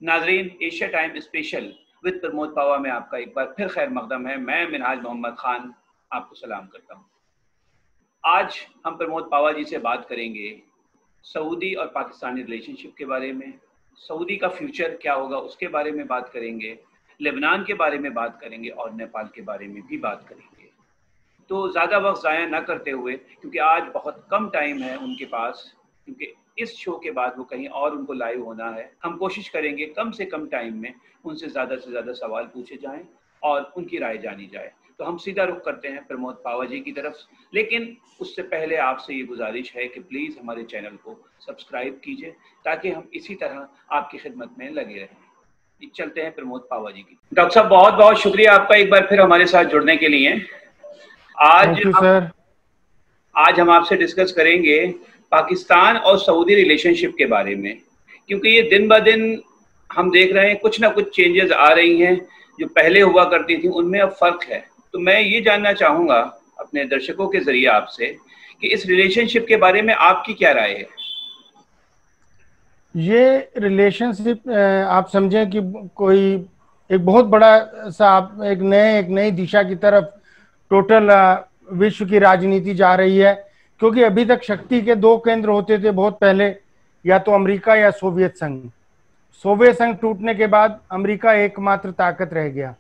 नाजरीन, Asia time special with Pramod पावा में आपका एक बार फिर खैर मकदम है। मैं मिनहाज मोहम्मद खान आपको सलाम करता हूँ। आज हम प्रमोद पावा जी से बात करेंगे सऊदी और पाकिस्तानी रिलेशनशिप के बारे में, सऊदी का फ्यूचर क्या होगा उसके बारे में बात करेंगे, लेबनान के बारे में बात करेंगे और नेपाल के बारे में भी बात करेंगे। तो ज़्यादा वक्त ज़ाया ना करते हुए, क्योंकि आज बहुत कम टाइम है उनके पास, क्योंकि इस शो के बाद वो कहीं और उनको लाइव होना है, हम कोशिश करेंगे कम से कम टाइम में उनसे ज़्यादा सवाल पूछे जाएं और उनकी राय जानी जाए। तो हम सीधा रुख करते हैं प्रमोद पावा जी की तरफ, लेकिन उससे पहले आपसे ये गुजारिश है कि प्लीज़ हमारे चैनल को सब्सक्राइब कीजिए ताकि हम इसी तरह आपकी खिदमत में लगे रहें। चलते हैं प्रमोद पावा जी की। डॉक्टर साहब, बहुत बहुत शुक्रिया आपका एक बार फिर हमारे साथ जुड़ने के लिए। आज हम आपसे डिस्कस करेंगे पाकिस्तान और सऊदी रिलेशनशिप के बारे में, क्योंकि ये दिन ब दिन हम देख रहे हैं कुछ ना कुछ चेंजेस आ रही हैं। जो पहले हुआ करती थी उनमें अब फर्क है। तो मैं ये जानना चाहूँगा अपने दर्शकों के जरिए आपसे कि इस रिलेशनशिप के बारे में आपकी क्या राय है। ये रिलेशनशिप आप समझें कि कोई एक बहुत बड़ा सा एक नई दिशा की तरफ टोटल विश्व की राजनीति जा रही है, क्योंकि अभी तक शक्ति के दो केंद्र होते थे बहुत पहले, या तो अमेरिका या सोवियत संघ। सोवियत संघ टूटने के बाद अमेरिका एकमात्र ताकत रह गया,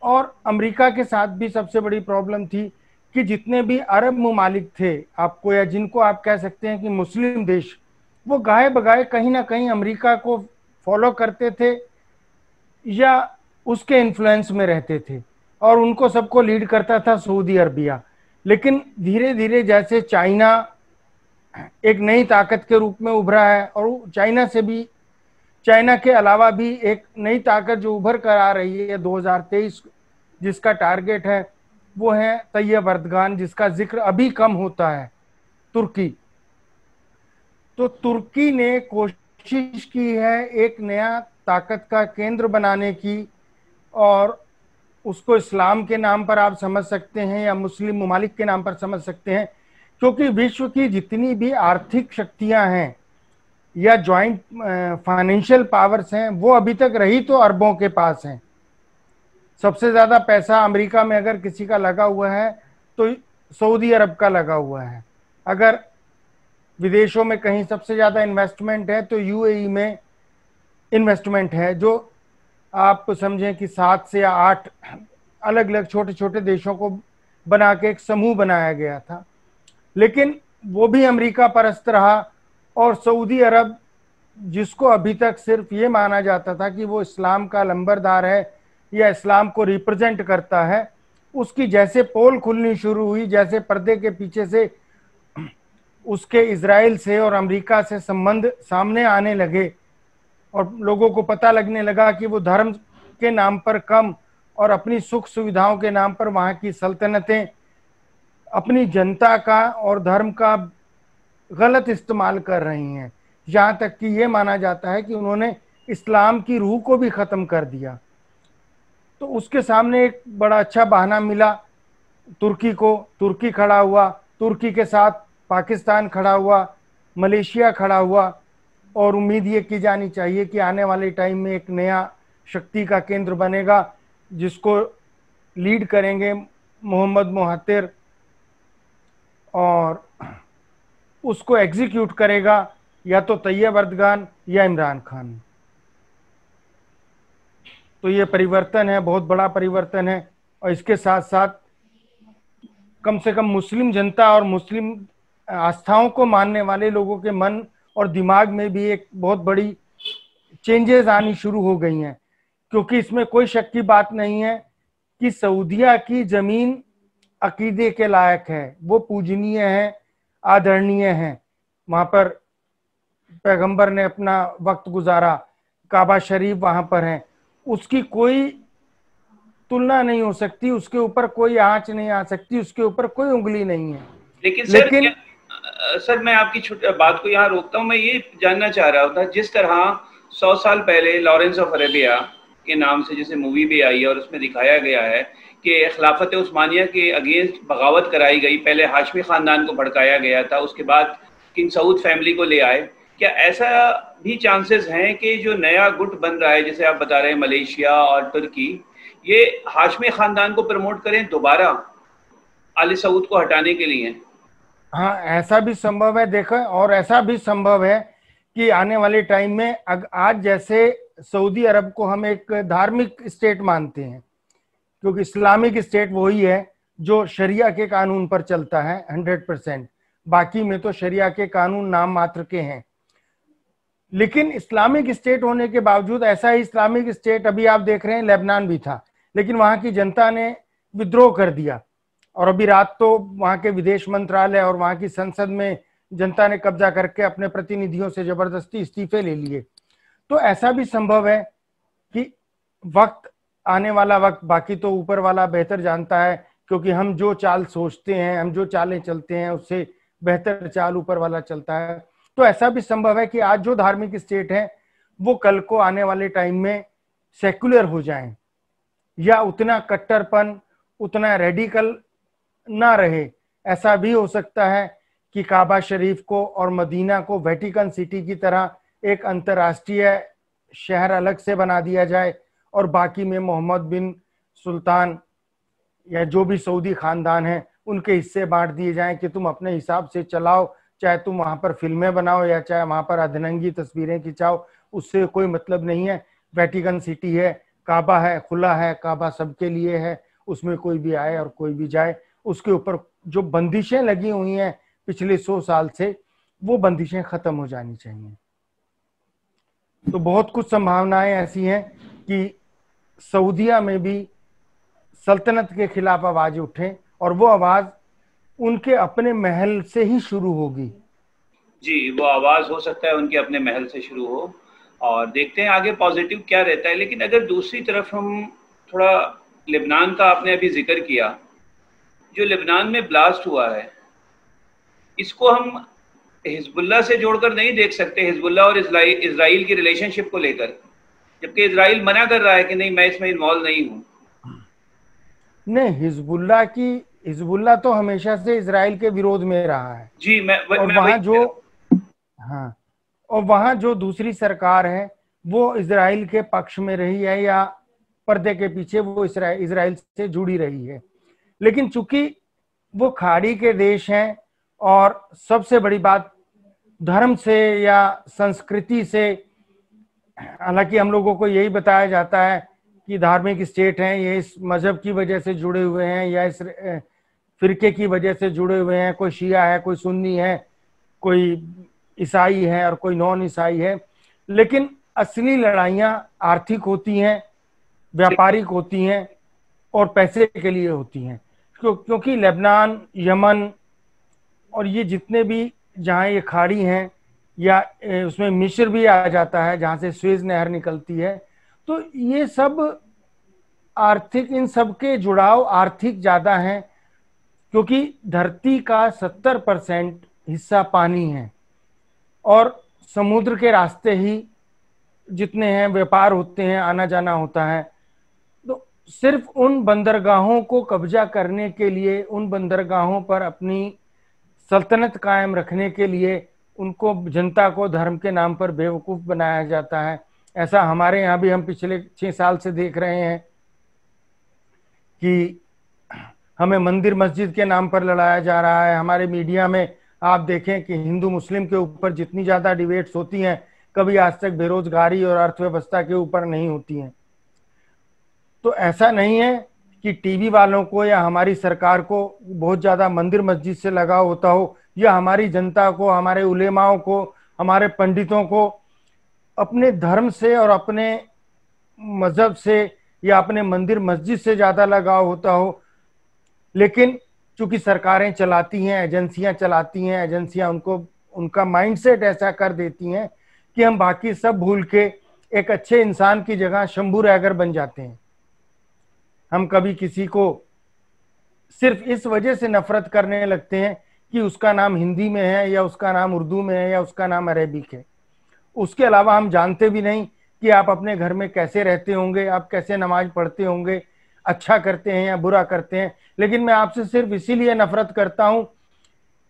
और अमेरिका के साथ भी सबसे बड़ी प्रॉब्लम थी कि जितने भी अरब ममालिक थे आपको, या जिनको आप कह सकते हैं कि मुस्लिम देश, वो गाए बगाए कहीं ना कहीं अमेरिका को फॉलो करते थे या उसके इन्फ्लुएंस में रहते थे, और उनको सबको लीड करता था सऊदी अरबिया। लेकिन धीरे धीरे जैसे चाइना एक नई ताकत के रूप में उभरा है, और चाइना के अलावा भी एक नई ताकत जो उभर कर आ रही है 2023, जिसका टारगेट है वो है तैयब अर्दगान, जिसका जिक्र अभी कम होता है, तुर्की। तो तुर्की ने कोशिश की है एक नया ताकत का केंद्र बनाने की, और उसको इस्लाम के नाम पर आप समझ सकते हैं या मुस्लिम ममालिक के नाम पर समझ सकते हैं, क्योंकि विश्व की जितनी भी आर्थिक शक्तियां हैं या जॉइंट फाइनेंशियल पावर्स हैं, वो अभी तक रही तो अरबों के पास हैं। सबसे ज्यादा पैसा अमेरिका में अगर किसी का लगा हुआ है तो सऊदी अरब का लगा हुआ है। अगर विदेशों में कहीं सबसे ज्यादा इन्वेस्टमेंट है तो यूएई में इन्वेस्टमेंट है, जो आप समझें कि 7 से 8 अलग अलग छोटे छोटे देशों को बना के एक समूह बनाया गया था। लेकिन वो भी अमेरिका परस्त रहा, और सऊदी अरब, जिसको अभी तक सिर्फ ये माना जाता था कि वो इस्लाम का लंबरदार है या इस्लाम को रिप्रेजेंट करता है, उसकी जैसे पोल खुलनी शुरू हुई, जैसे पर्दे के पीछे से उसके इजराइल से और अमेरिका से संबंध सामने आने लगे, और लोगों को पता लगने लगा कि वो धर्म के नाम पर कम और अपनी सुख सुविधाओं के नाम पर वहाँ की सल्तनतें अपनी जनता का और धर्म का गलत इस्तेमाल कर रही हैं। यहाँ तक कि ये माना जाता है कि उन्होंने इस्लाम की रूह को भी ख़त्म कर दिया। तो उसके सामने एक बड़ा अच्छा बहाना मिला तुर्की को। तुर्की खड़ा हुआ, तुर्की के साथ पाकिस्तान खड़ा हुआ, मलेशिया खड़ा हुआ, और उम्मीद ये की जानी चाहिए कि आने वाले टाइम में एक नया शक्ति का केंद्र बनेगा, जिसको लीड करेंगे मोहम्मद मोहत्तिर, और उसको एग्जीक्यूट करेगा या तो तैयब अर्दगान या इमरान खान। तो ये परिवर्तन है, बहुत बड़ा परिवर्तन है, और इसके साथ साथ कम से कम मुस्लिम जनता और मुस्लिम आस्थाओं को मानने वाले लोगों के मन और दिमाग में भी एक बहुत बड़ी चेंजेस आनी शुरू हो गई हैं, क्योंकि इसमें कोई शक की बात नहीं है कि सऊदिया की जमीन अकीदे के लायक है, वो पूजनीय है, आदरणीय है। वहां पर पैगंबर ने अपना वक्त गुजारा, काबा शरीफ वहां पर है, उसकी कोई तुलना नहीं हो सकती, उसके ऊपर कोई आंच नहीं आ सकती, उसके ऊपर कोई उंगली नहीं है। लेकिन सर मैं आपकी बात को यहाँ रोकता हूँ। मैं ये जानना चाह रहा था, जिस तरह 100 साल पहले लॉरेंस ऑफ अरेबिया के नाम से जैसे मूवी भी आई है और उसमें दिखाया गया है कि खिलाफत उस्मानिया के अगेंस्ट बगावत कराई गई, पहले हाशमी ख़ानदान को भड़काया गया था, उसके बाद किंग सऊद फैमिली को ले आए, क्या ऐसा भी चांसेस हैं कि जो नया गुट बन रहा है, जैसे आप बता रहे हैं मलेशिया और तुर्की, ये हाशमी खानदान को प्रमोट करें दोबारा आले सऊद को हटाने के लिए? हाँ, ऐसा भी संभव है। देखो, और ऐसा भी संभव है कि आने वाले टाइम में आज जैसे सऊदी अरब को हम एक धार्मिक स्टेट मानते हैं, क्योंकि इस्लामिक स्टेट वही है जो शरिया के कानून पर चलता है 100%। बाकी में तो शरिया के कानून नाम मात्र के हैं, लेकिन इस्लामिक स्टेट होने के बावजूद, ऐसा ही इस्लामिक स्टेट अभी आप देख रहे हैं लेबनान भी था, लेकिन वहां की जनता ने विद्रोह कर दिया और अभी रात तो वहां के विदेश मंत्रालय और वहां की संसद में जनता ने कब्जा करके अपने प्रतिनिधियों से जबरदस्ती इस्तीफे ले लिए। तो ऐसा भी संभव है कि वक्त आने वाला वक्त, बाकी तो ऊपर वाला बेहतर जानता है, क्योंकि हम जो चाल सोचते हैं, हम जो चालें चलते हैं, उससे बेहतर चाल ऊपर वाला चलता है। तो ऐसा भी संभव है कि आज जो धार्मिक स्टेट है वो कल को आने वाले टाइम में सेक्युलर हो जाएं, या उतना कट्टरपन, उतना रेडिकल ना रहे। ऐसा भी हो सकता है कि काबा शरीफ को और मदीना को वेटिकन सिटी की तरह एक अंतर्राष्ट्रीय शहर अलग से बना दिया जाए और बाकी में मोहम्मद बिन सुल्तान या जो भी सऊदी खानदान है उनके हिस्से बांट दिए जाएं कि तुम अपने हिसाब से चलाओ, चाहे तुम वहां पर फिल्में बनाओ या चाहे वहां पर अधनंगी तस्वीरें खिंचाओ, उससे कोई मतलब नहीं है। वेटिकन सिटी है, काबा है, खुला है, काबा सबके लिए है, उसमें कोई भी आए और कोई भी जाए। उसके ऊपर जो बंदिशें लगी हुई हैं पिछले 100 साल से, वो बंदिशें खत्म हो जानी चाहिए। तो बहुत कुछ संभावनाएं ऐसी हैं कि सऊदिया में भी सल्तनत के खिलाफ आवाज उठे, और वो आवाज उनके अपने महल से ही शुरू होगी। जी, वो आवाज हो सकता है उनके अपने महल से शुरू हो, और देखते हैं आगे पॉजिटिव क्या रहता है। लेकिन अगर दूसरी तरफ हम थोड़ा, लेबनान का आपने अभी जिक्र किया, जो लेबनान में ब्लास्ट हुआ है, इसको हम हिजबुल्लाह से जोड़कर नहीं देख सकते, हिजबुल्लाह और इजराइल की रिलेशनशिप को लेकर, जबकि इजराइल मना कर रहा है कि नहीं, मैं इसमें इन्वॉल्व नहीं हूं। नहीं, हिजबुल्लाह तो हमेशा से इजराइल के विरोध में रहा है। जी, और मैं वहां जो, वही, हाँ, और वहां जो दूसरी सरकार है वो इजराइल के पक्ष में रही है, या पर्दे के पीछे वो इजराइल से जुड़ी रही है। लेकिन चूंकि वो खाड़ी के देश हैं, और सबसे बड़ी बात धर्म से या संस्कृति से, हालांकि हम लोगों को यही बताया जाता है कि धार्मिक स्टेट हैं, ये इस मजहब की वजह से जुड़े हुए हैं या इस फिरके की वजह से जुड़े हुए हैं, कोई शिया है, कोई सुन्नी है, कोई ईसाई है और कोई नॉन ईसाई है। लेकिन असली लड़ाइयाँ आर्थिक होती हैं, व्यापारिक होती हैं और पैसे के लिए होती हैं। क्योंकि लेबनान, यमन और ये जितने भी जहाँ ये खाड़ी हैं, या उसमें मिस्र भी आ जाता है जहाँ से स्वेज नहर निकलती है, तो ये सब आर्थिक, इन सब के जुड़ाव आर्थिक ज़्यादा हैं, क्योंकि धरती का 70% हिस्सा पानी है और समुद्र के रास्ते ही जितने हैं व्यापार होते हैं, आना जाना होता है। तो सिर्फ उन बंदरगाहों को कब्जा करने के लिए, उन बंदरगाहों पर अपनी सल्तनत कायम रखने के लिए उनको, जनता को धर्म के नाम पर बेवकूफ़ बनाया जाता है। ऐसा हमारे यहाँ भी हम पिछले 6 साल से देख रहे हैं कि हमें मंदिर मस्जिद के नाम पर लड़ाया जा रहा है। हमारे मीडिया में आप देखें कि हिंदू मुस्लिम के ऊपर जितनी ज़्यादा डिबेट्स होती हैं, कभी आज तक बेरोजगारी और अर्थव्यवस्था के ऊपर नहीं होती हैं। तो ऐसा नहीं है कि टीवी वालों को या हमारी सरकार को बहुत ज़्यादा मंदिर मस्जिद से लगाव होता हो, या हमारी जनता को, हमारे उलेमाओं को, हमारे पंडितों को अपने धर्म से और अपने मजहब से या अपने मंदिर मस्जिद से ज़्यादा लगाव होता हो। लेकिन चूंकि सरकारें चलाती हैं, एजेंसियां चलाती हैं, एजेंसियां उनको, उनका माइंडसेट ऐसा कर देती हैं कि हम बाकी सब भूल के एक अच्छे इंसान की जगह शंभू रैगर बन जाते हैं। हम कभी किसी को सिर्फ इस वजह से नफरत करने लगते हैं कि उसका नाम हिंदी में है या उसका नाम उर्दू में है या उसका नाम अरेबिक है। उसके अलावा हम जानते भी नहीं कि आप अपने घर में कैसे रहते होंगे, आप कैसे नमाज पढ़ते होंगे, अच्छा करते हैं या बुरा करते हैं। लेकिन मैं आपसे सिर्फ इसीलिए नफरत करता हूं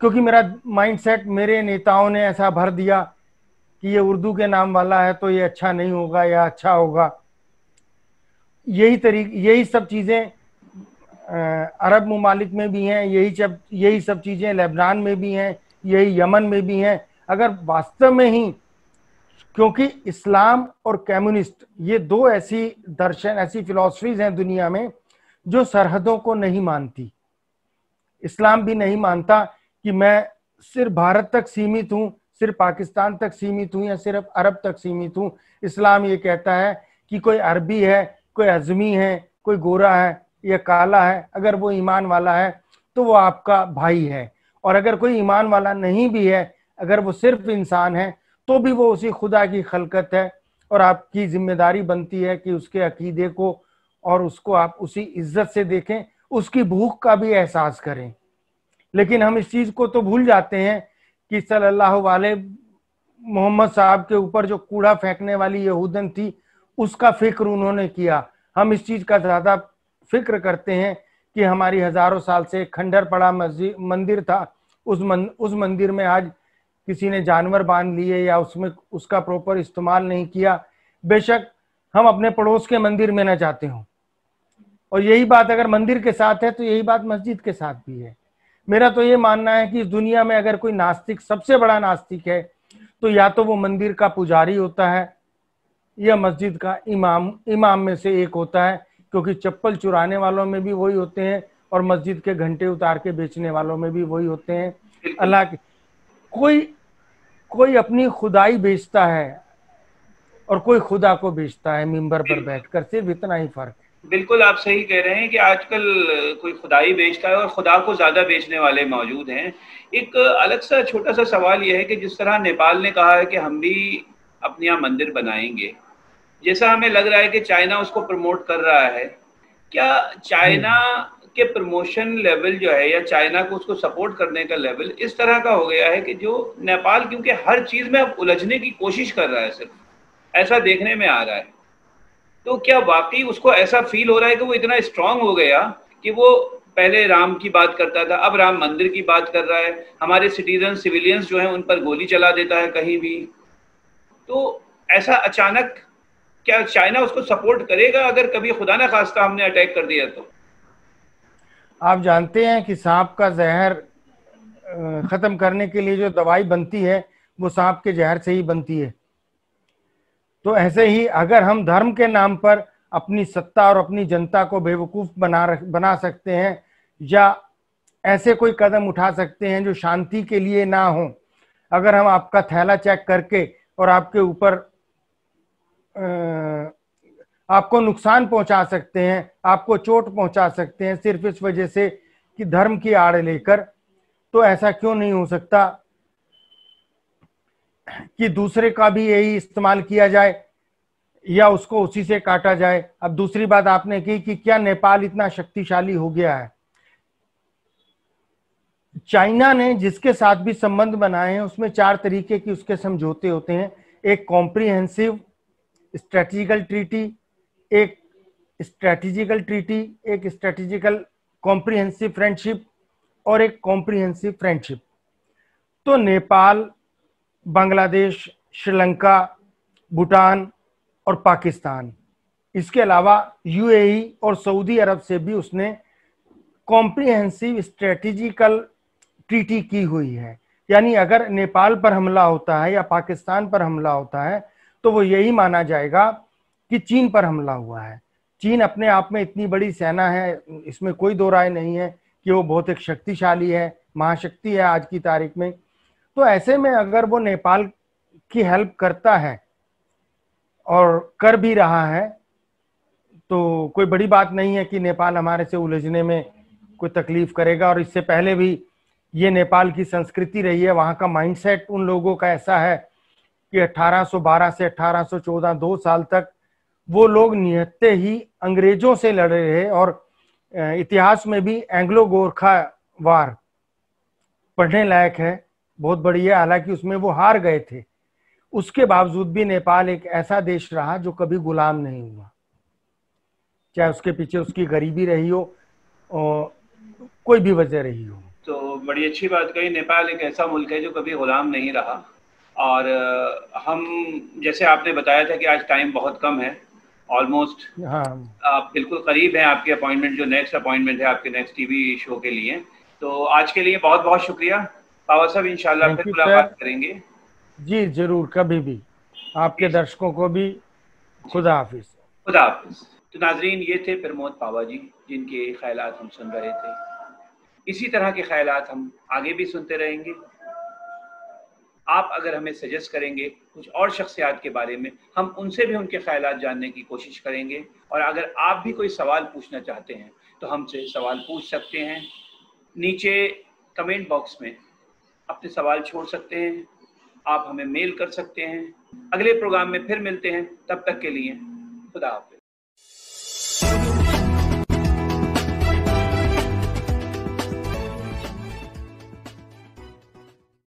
क्योंकि मेरा माइंडसेट, मेरे नेताओं ने ऐसा भर दिया कि ये उर्दू के नाम वाला है तो ये अच्छा नहीं होगा या अच्छा होगा। यही सब चीजें अरब ममालिक में भी हैं, यही सब चीजें लेबनान में भी हैं, यही यमन में भी हैं। अगर वास्तव में ही, क्योंकि इस्लाम और कम्युनिस्ट ये दो ऐसी दर्शन, ऐसी फिलॉसफीज हैं दुनिया में जो सरहदों को नहीं मानती। इस्लाम भी नहीं मानता कि मैं सिर्फ भारत तक सीमित हूं, सिर्फ पाकिस्तान तक सीमित हूं या सिर्फ अरब तक सीमित हूं। इस्लाम ये कहता है कि कोई अरबी है, कोई अजमी है, कोई गोरा है या काला है, अगर वो ईमान वाला है तो वो आपका भाई है। और अगर कोई ईमान वाला नहीं भी है, अगर वो सिर्फ इंसान है, तो भी वो उसी खुदा की खलकत है और आपकी जिम्मेदारी बनती है कि उसके अकीदे को और उसको आप उसी इज्जत से देखें, उसकी भूख का भी एहसास करें। लेकिन हम इस चीज को तो भूल जाते हैं कि सल्लल्लाहु अलैहि मोहम्मद साहब के ऊपर जो कूड़ा फेंकने वाली यहूदन थी, उसका फिक्र उन्होंने किया। हम इस चीज का ज्यादा फिक्र करते हैं कि हमारी हजारों साल से खंडर पड़ा मंदिर था, उस मंदिर में आज किसी ने जानवर बांध लिए या उसमें उसका प्रॉपर इस्तेमाल नहीं किया। बेशक हम अपने पड़ोस के मंदिर में न जाते हों, और यही बात अगर मंदिर के साथ है तो यही बात मस्जिद के साथ भी है। मेरा तो ये मानना है कि इस दुनिया में अगर कोई नास्तिक, सबसे बड़ा नास्तिक है, तो या तो वो मंदिर का पुजारी होता है या मस्जिद का इमाम में से एक होता है, क्योंकि चप्पल चुराने वालों में भी वही होते हैं और मस्जिद के घंटे उतार के बेचने वालों में भी वही होते हैं। अल्लाह के कोई अपनी खुदाई बेचता है और कोई खुदा को बेचता है मिंबर पर बैठकर, सिर्फ इतना ही फर्क है। बिल्कुल आप सही कह रहे हैं कि आजकल कोई खुदाई बेचता है और खुदा को ज्यादा बेचने वाले मौजूद हैं। एक अलग सा छोटा सा सवाल यह है कि जिस तरह नेपाल ने कहा है कि हम भी अपने यहाँ मंदिर बनाएंगे, जैसा हमें लग रहा है कि चाइना उसको प्रमोट कर रहा है, क्या चाइना के प्रमोशन लेवल जो है या चाइना को उसको सपोर्ट करने का लेवल इस तरह का हो गया है कि जो नेपाल क्योंकि हर चीज में अब उलझने की कोशिश कर रहा है, सिर्फ ऐसा देखने में आ रहा है, तो क्या वाकई उसको ऐसा फील हो रहा है कि वो इतना स्ट्रांग हो गया कि वो पहले राम की बात करता था, अब राम मंदिर की बात कर रहा है, हमारे सिटीजन सिविलियंस जो हैं उन पर गोली चला देता है कहीं भी। तो ऐसा अचानक क्या चाइना उसको सपोर्ट करेगा अगर कभी खुदा ना खास्ता हमने अटैक कर दिया तो? आप जानते हैं कि सांप का जहर खत्म करने के लिए जो दवाई बनती है वो सांप के जहर से ही बनती है। तो ऐसे ही अगर हम धर्म के नाम पर अपनी सत्ता और अपनी जनता को बेवकूफ बना सकते हैं या ऐसे कोई कदम उठा सकते हैं जो शांति के लिए ना हो, अगर हम आपका थैला चेक करके और आपके ऊपर आपको नुकसान पहुंचा सकते हैं, आपको चोट पहुंचा सकते हैं सिर्फ इस वजह से कि धर्म की आड़ लेकर, तो ऐसा क्यों नहीं हो सकता कि दूसरे का भी यही इस्तेमाल किया जाए या उसको उसी से काटा जाए। अब दूसरी बात आपने की कि क्या नेपाल इतना शक्तिशाली हो गया है। चाइना ने जिसके साथ भी संबंध बनाए हैं उसमें 4 तरीके की उसके समझौते होते हैं। एक कॉम्प्रिहेंसिव स्ट्रेटेजिकल ट्रीटी, एक स्ट्रेटेजिकल कॉम्प्रिहेंसिव फ्रेंडशिप और एक कॉम्प्रिहेंसिव फ्रेंडशिप। तो नेपाल, बांग्लादेश, श्रीलंका, भूटान और पाकिस्तान, इसके अलावा यूएई और सऊदी अरब से भी उसने कॉम्प्रिहेंसिव स्ट्रेटेजिकल ट्रीटी की हुई है। यानी अगर नेपाल पर हमला होता है या पाकिस्तान पर हमला होता है तो वो यही माना जाएगा कि चीन पर हमला हुआ है। चीन अपने आप में इतनी बड़ी सेना है, इसमें कोई दो राय नहीं है कि वो बहुत एक शक्तिशाली है, महाशक्ति है आज की तारीख में। तो ऐसे में अगर वो नेपाल की हेल्प करता है और कर भी रहा है तो कोई बड़ी बात नहीं है कि नेपाल हमारे से उलझने में कोई तकलीफ करेगा। और इससे पहले भी ये नेपाल की संस्कृति रही है, वहाँ का माइंडसेट उन लोगों का ऐसा है कि 1812 से 1814 2 साल तक वो लोग निहत्ते ही अंग्रेजों से लड़े रहे। और इतिहास में भी एंग्लो गोरखा वार पढ़ने लायक है, बहुत बढ़िया। हालांकि उसमें वो हार गए थे, उसके बावजूद भी नेपाल एक ऐसा देश रहा जो कभी गुलाम नहीं हुआ, चाहे उसके पीछे उसकी गरीबी रही हो और कोई भी वजह रही हो। तो बड़ी अच्छी बात कही, नेपाल एक ऐसा मुल्क है जो कभी गुलाम नहीं रहा। और हम जैसे आपने बताया था कि आज टाइम बहुत कम है, ऑलमोस्ट हाँ आप बिल्कुल करीब हैं आपके अपॉइंटमेंट, जो नेक्स्ट अपॉइंटमेंट है आपके नेक्स्ट टीवी शो के लिए। तो आज के लिए बहुत बहुत शुक्रिया पावा साहब, इंशाल्लाह थैंक फिर यू सर। मुलाकात करेंगे। जी जरूर, कभी भी। आपके जी दर्शकों को भी जी, खुदा हाफिज। खुदा हाफिज। तो नाजरीन, ये थे प्रमोद पावा जी, जिनके ख्यालात हम सुन रहे थे। इसी तरह के ख्यालात हम आगे भी सुनते रहेंगे। आप अगर हमें सजेस्ट करेंगे कुछ और शख्सियात के बारे में, हम उनसे भी उनके ख्यालात जानने की कोशिश करेंगे। और अगर आप भी कोई सवाल पूछना चाहते हैं तो हमसे सवाल पूछ सकते हैं, नीचे कमेंट बॉक्स में अपने सवाल छोड़ सकते हैं, आप हमें मेल कर सकते हैं। अगले प्रोग्राम में फिर मिलते हैं, तब तक के लिए खुदा हाफिज।